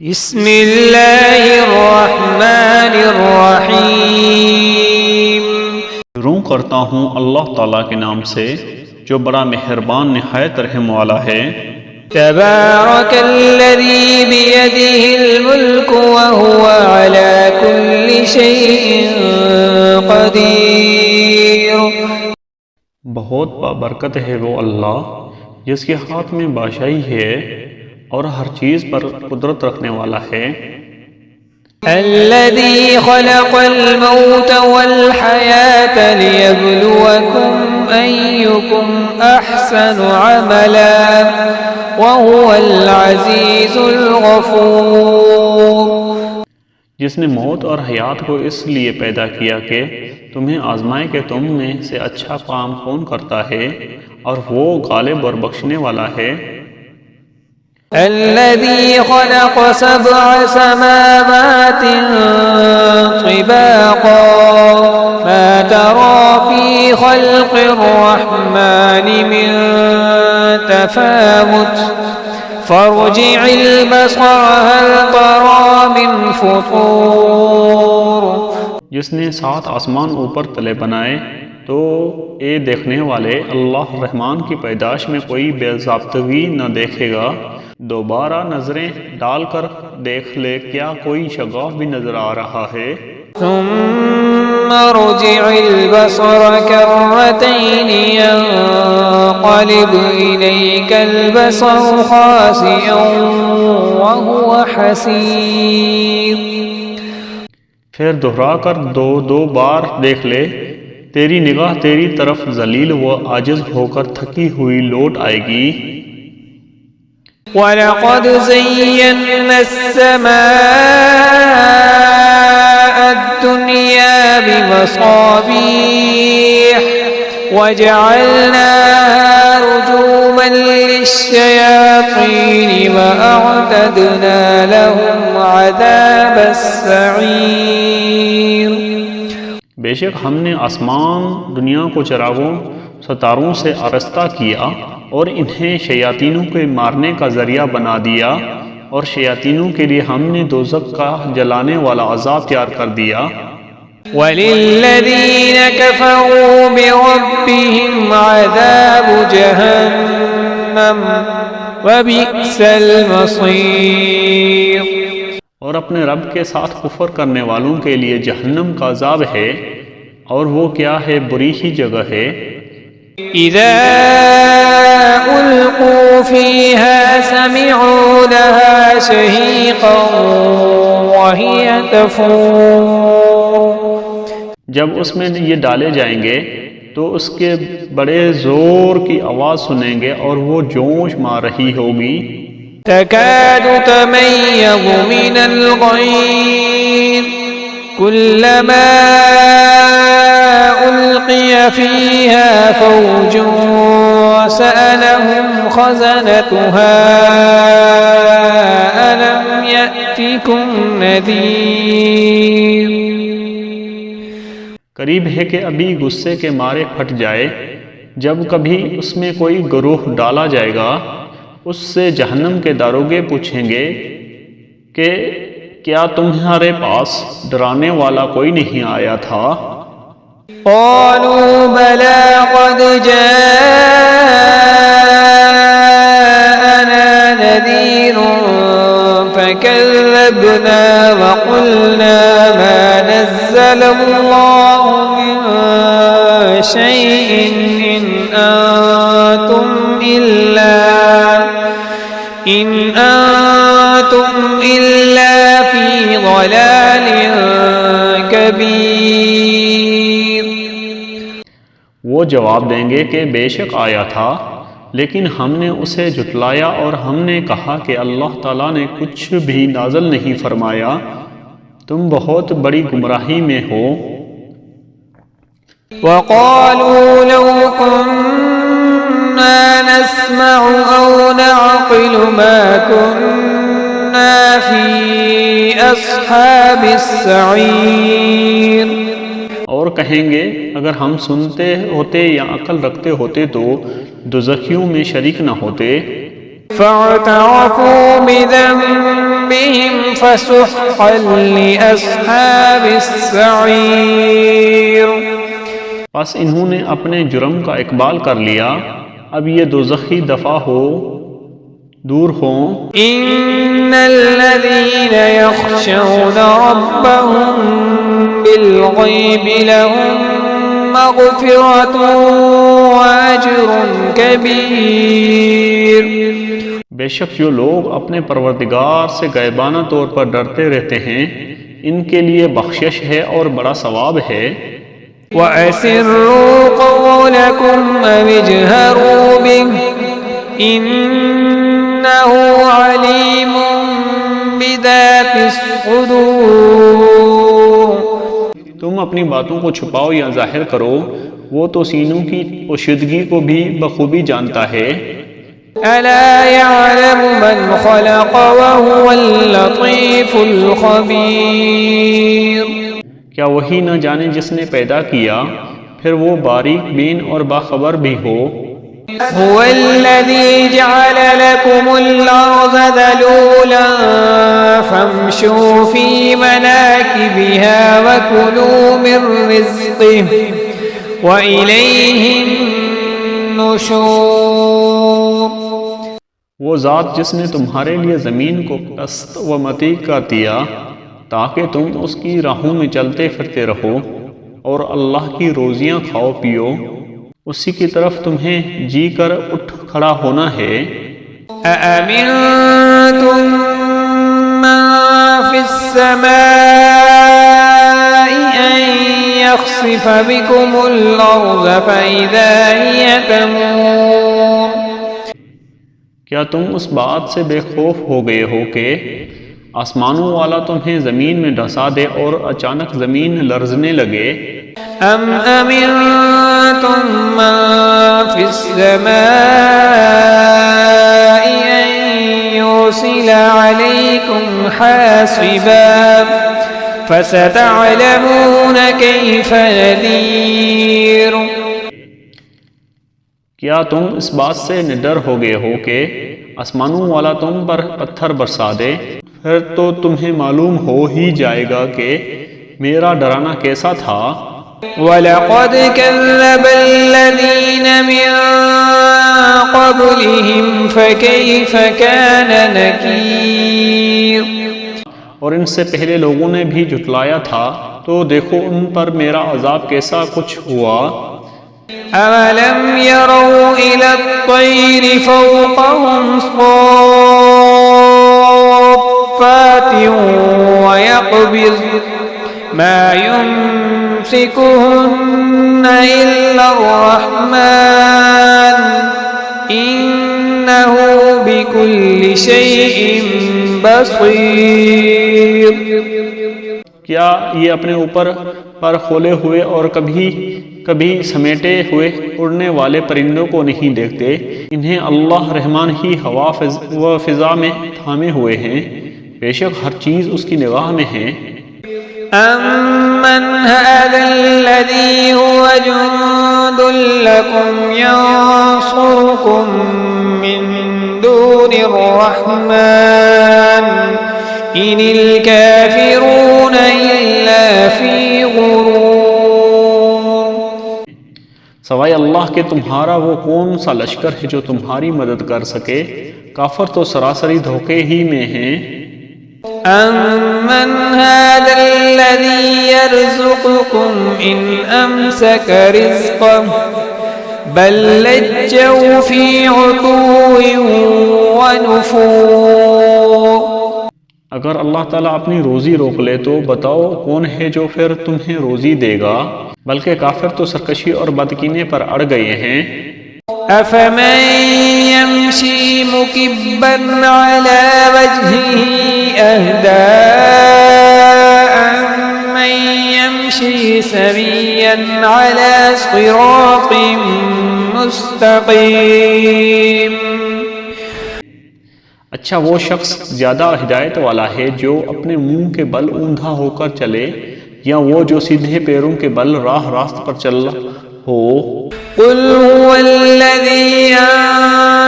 بسم اللہ الرحمن الرحیم۔ شروع کرتا ہوں اللہ تعالیٰ کے نام سے جو بڑا مہربان نہایت رحم والا ہے۔ تبارک الذی بیدہ الملک وہو علی کل شیء قدیر۔ بہت بابرکت ہے وہ اللہ جس کے ہاتھ میں بادشاہی ہے اور ہر چیز پر قدرت رکھنے والا ہے۔ الذی خلق الموت والحیاة لیبلوکم ایکم احسن عملا وهو العزیز الغفور۔ جس نے موت اور حیات کو اس لیے پیدا کیا کہ تمہیں آزمائے کہ تم میں سے اچھا کام کون کرتا ہے، اور وہ غالب اور بخشنے والا ہے۔ الذي خلق سبع سماوات طباقا ما ترى في خلق الرحمن من تفاوت فارجع البصر هل ترى من فطور۔ جس نے 7 آسمان اوپر تلے بنائے تو اے دیکھنے والے اللہ رحمان کی پیدائش میں کوئی بے ضابطگی نہ دیکھے گا۔ دوبارہ نظریں ڈال کر دیکھ لے، کیا کوئی شگاف بھی نظر آ رہا ہے؟ ثم ارجع البصر كرتين ينقلب إليك البصر خاسئا وهو حسير۔ پھر دہرا کر دو بار دیکھ لے، تیری نگاہ تیری طرف ذلیل و عاجز ہو کر تھکی ہوئی لوٹ آئے گی۔ وَلَقَدْ زَيَّنَّا السَّمَاءَ الدُّنْيَا بِمَصَابِيحَ وَجَعَلْنَاهَا رُجُومًا لِلشَّيَاطِينِ وَأَعْتَدْنَا لَهُمْ عَذَابَ السَّعِيرِ۔ بے شک ہم نے آسمان دنیا کو چراغوں ستاروں سے آراستہ کیا اور انہیں شیاطینوں کے مارنے کا ذریعہ بنا دیا، اور شیاطینوں کے لیے ہم نے دوزخ کا جلانے والا عذاب تیار کر دیا۔ وَلِلَّذِينَ كَفَرُوا بِرَبِّهِمْ عَذَابُ جَهَنَّمَ وَبِئْسَ الْمَصِيرُ۔ اور اپنے رب کے ساتھ کفر کرنے والوں کے لیے جہنم کا عذاب ہے، اور وہ کیا ہے، بری ہی جگہ ہے۔ اذا القوا فيها سمعوا لها شهيقا وهي تفور۔ جب اس میں یہ ڈالے جائیں گے تو اس کے بڑے زور کی آواز سنیں گے اور وہ جوش مار رہی ہوگی۔ تكاد تميز من الغيظ كلما ألقي فيها فوج سألهم خزنتها ألم يأتكم نذير۔ قریب ہے کہ ابھی غصے کے مارے پھٹ جائے، جب کبھی اس میں کوئی گروہ ڈالا جائے گا، اس سے جہنم کے داروغے پوچھیں گے کہ کیا تمہارے پاس ڈرانے والا کوئی نہیں آیا تھا؟ قالوا بلى قد جاءنا نذير فكذبنا وقلنا ما نزل الله من شيء إن أنتم إلا في ضلال كبير۔ وہ جواب دیں گے کہ بے شک آیا تھا، لیکن ہم نے اسے جھٹلایا اور ہم نے کہا کہ اللہ تعالیٰ نے کچھ بھی نازل نہیں فرمایا، تم بہت بڑی گمراہی میں ہو۔ وَقَالُوا لَوْ كُنَّا نَسْمَعُ أَوْ نَعْقِلُ مَا كُنَّا فِي أَصْحَابِ السَّعِيرِ۔ اور کہیں گے اگر ہم سنتے ہوتے یا عقل رکھتے ہوتے تو دوزخیوں میں شریک نہ ہوتے۔ فاعترفوا بذنبهم بهم فسحقا لأصحاب السعير۔ پس انہوں نے اپنے جرم کا اقبال کر لیا، اب یہ دوزخی دفع ہو دور ہوں۔ إن الذين يخشون ربهم بالغيب لهم مغفرة وأجر كبير۔ بے شک جو لوگ اپنے پروردگار سے غیبانہ طور پر ڈرتے رہتے ہیں ان کے لیے بخشش ہے اور بڑا ثواب ہے۔ وَأَسِرُّوا قَوْلَكُمْ أَوِ اجْهَرُوا بِهِ إِنَّهُ عَلِيمٌ بِذَاتِ الصُّدُورِ۔ تم اپنی باتوں کو چھپاؤ یا ظاہر کرو، وہ تو سینوں کی پوشیدگی کو بھی بخوبی جانتا ہے۔ أَلَا يَعْلَمُ مَنْ خَلَقَ وَهُوَ اللَّطِيفُ الْخَبِيرُ۔ کیا وہی نہ جانے جس نے پیدا کیا، پھر وہ باریک بین اور باخبر بھی ہو۔ هو الذي جعل لكم الأرض ذلولا فامشوا في مناكبها وكلوا من رزقه وإليه النشور۔ وہ ذات جس نے تمہارے لیے زمین کو پست و متی کر دیا تاکہ تم اس کی راہوں میں چلتے پھرتے رہو اور اللہ کی روزیاں کھاؤ پیو، اسی کی طرف تمہیں جی کر اٹھ کھڑا ہونا ہے۔ أَأَمِنْتُمْ مَنْ فِي السَّمَاءِ أَنْ يَخْسِفَ بِكُمُ الْأَرْضَ فَإِذَا هِيَ تَمُورُ۔ کیا تم اس بات سے بے خوف ہو گئے ہو کہ آسمانوں والا تمہیں زمین میں ڈھسا دے اور اچانک زمین لرزنے لگے؟ أَمْ أَمِنْتُمْ مَنْ فِي السَّمَاءِ أَنْ يُرْسِلَ عَلَيْكُمْ حَاصِبًا فَسَتَعْلَمُونَ كَيْفَ نَذِيرٌ۔ کیا تم اس بات سے نڈر ہو گئے ہو کہ آسمانوں والا تم پر پتھر برسا دے؟ پھر تو تمہیں معلوم ہو ہی جائے گا کہ میرا ڈرانا کیسا تھا۔ وَلَقَدْ كَذَّبَ الَّذِينَ مِن قَبْلِهِمْ فَكَيْفَ كَانَ نَكِيرٌ۔ اور ان سے پہلے لوگوں نے بھی جھٹلایا تھا، تو دیکھو ان پر میرا عذاب کیسا کچھ ہوا۔ أَوَلَمْ يَرَوْا إِلَى الطَّيْرِ فَوْقَهُمْ صَافَّاتٍ وَيَقْبِضْنَ مَا يُمْسِكُهُنَّ إِلَّا الرَّحْمَنُ إِنَّهُ بِكُلِّ شَيْءٍ بَصِيرٌ۔ کیا یہ اپنے اوپر پر کھولے ہوئے اور کبھی سمیٹے ہوئے اڑنے والے پرندوں کو نہیں دیکھتے؟ انہیں اللہ رحمان ہی ہوا و فضا میں تھامے ہوئے ہیں، بے شک ہر چیز اس کی نگاہ میں ہے۔ أَمَّنْ هَذَا الَّذِي هُوَ جُنْدٌ لَكُمْ يَنْصُرُكُمْ مِنْ دُونِ الرَّحْمَنِ إِنِ الْكَافِرُونَ إِلَّا فِي غُرُورٍ۔ سوائے اللہ کے تمہارا وہ کون سا لشکر ہے جو تمہاری مدد کر سکے؟ کافر تو سراسری دھوکے ہی میں ہیں۔ أَمَّنْ هَذَا الَّذِي يَرْزُقُكُمْ إِنْ أَمْسَكَ رِزْقَهُ بَلْ لَجَّوْا فِي عُتُوٍّ وَنُفُورٍ۔ اگر اللہ تعالیٰ اپنی روزی روک لے تو بتاؤ کون ہے جو پھر تمہیں روزی دے گا؟ بلکہ کافر تو سرکشی اور بدکینے پر اڑ گئے ہیں۔ أَفَمَنْ يَمْشِي مُكِبًّا عَلَى وَجْهِهِ أَهْدَىٰ أَمَّن يَمْشِي سَوِيًّا عَلَى صِرَاطٍ مُسْتَقِيمٍ۔ اچھا وہ شخص زیادہ ہدایت والا ہے جو اپنے منہ کے بل اوندھا ہو کر چلے، یا وہ جو سیدھے پیروں کے بل راست پر چل ہو؟ قُلْ هُوَ الَّذِي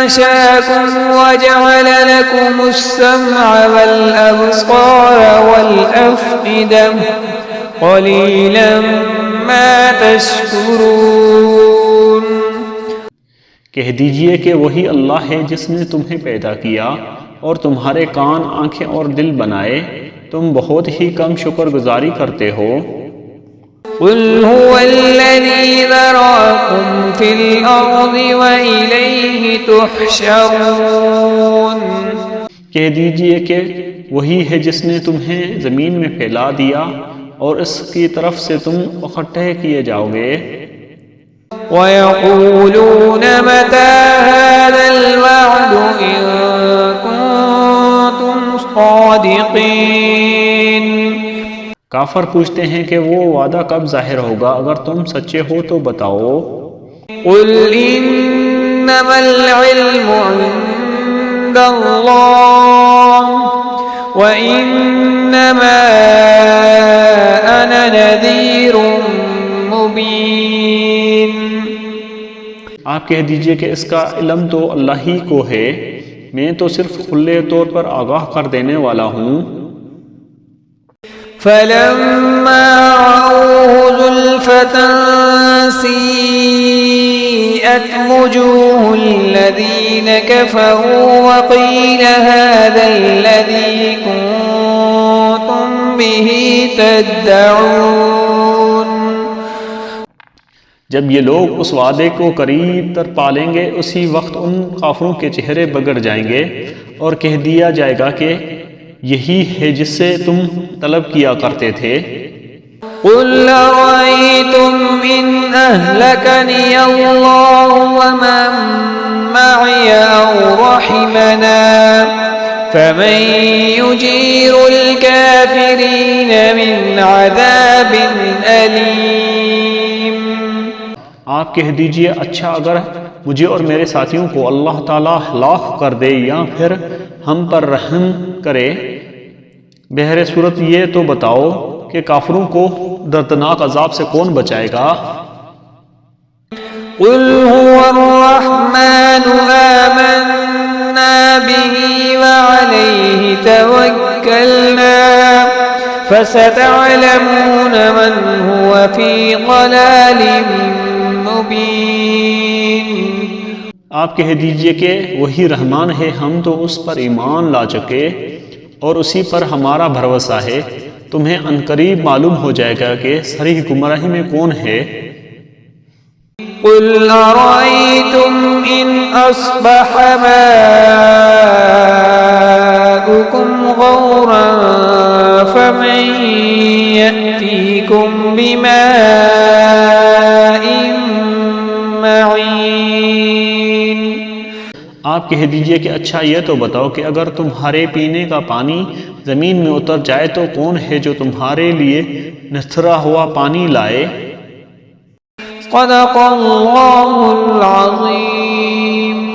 أنشأكم وجعل لكم السمع والأبصار والأفئدة قليلا ما تشكرون۔ کہہ دیجئے کہ وہی اللہ ہے جس نے تمہیں پیدا کیا اور تمہارے کان، آنکھیں اور دل بنائے، تم بہت ہی کم شکر گزاری کرتے ہو۔ قل هو الذي ذرأكم في الأرض وإليه تحشرون۔ کہہ دیجئے کہ وہی ہے جس نے تمہیں زمین میں پھیلا دیا اور اس کی طرف سے تم اکٹھے کیے جاؤ گے۔ وَيَقُولُونَ مَتَى هَذَا الْوَعْدُ إِن كُنتُمْ صَادِقِينَ۔ کافر پوچھتے ہیں کہ وہ وعدہ کب ظاہر ہوگا، اگر تم سچے ہو تو بتاؤ۔ قُلْ إِنَّمَا الْعِلْمُ عِندَ اللَّهِ وَإِنَّمَا أَنَا نَذِيرٌ مُبِينٌ۔ آپ کہہ دیجئے کہ اس کا علم تو اللہ ہی کو ہے، میں تو صرف کھلے طور پر آگاہ کر دینے والا ہوں۔ فَلَمَّا رَأَوْهُ زُلْفَةً سِيئَتْ وُجُوهُ الَّذِينَ كَفَرُوا وَقِيلَ هَذَا الَّذِي كُنتُمْ بِهِ تَدَّعُونَ۔ جب یہ لوگ اس وعدے کو قریب تر پالیں گے، اسی وقت ان کافروں کے چہرے بگڑ جائیں گے اور کہہ دیا جائے گا کہ یہی ہے جس سے تم طلب کیا کرتے تھے۔ قُلْ أَرَأَيْتُمْ إِنْ أَهْلَكَنِيَ اللَّهُ وَمَن مَّعِيَ أَوْ رَحِمَنَا فَمَن يُجِيرُ الْكَافِرِينَ مِنْ عَذَابٍ أَلِيمٍ۔ آپ کہہ دیجئے اچھا اگر مجھے اور میرے ساتھیوں کو اللہ تعالیٰ ہلاک کر دے یا پھر ہم پر رحم کرے، بہر صورت یہ تو بتاؤ کہ کافروں کو دردناک عذاب سے کون بچائے گا؟ قُلْ هُوَ الرَّحْمَنُ آمَنَّا بِهِ وَعَلَيْهِ تَوَكَّلْنَا فَسَتَعْلَمُونَ مَنْ هُوَ فِي ضَلَالٍ مُبِينٍ۔ آپ کہہ دیجئے کہ وہی رحمان ہے، ہم تو اس پر ایمان لا چکے اور اسی پر ہمارا بھروسہ ہے، تمہیں عنقریب معلوم ہو جائے گا کہ صریح گمراہی میں کون ہے۔ قُلْ أَرَأَيْتُمْ إِنْ أَصْبَحَ مَاؤُكُمْ غَوْرًا فَمَن يَأْتِيكُم بِمَاءٍ مَّعِينٍ۔ آپ کہہ دیجئے کہ اچھا یہ تو بتاؤ کہ اگر تمہارے پینے کا پانی زمین میں اتر جائے تو کون ہے جو تمہارے لیے نتھرا ہوا پانی لائے؟ صدق اللہ العظیم۔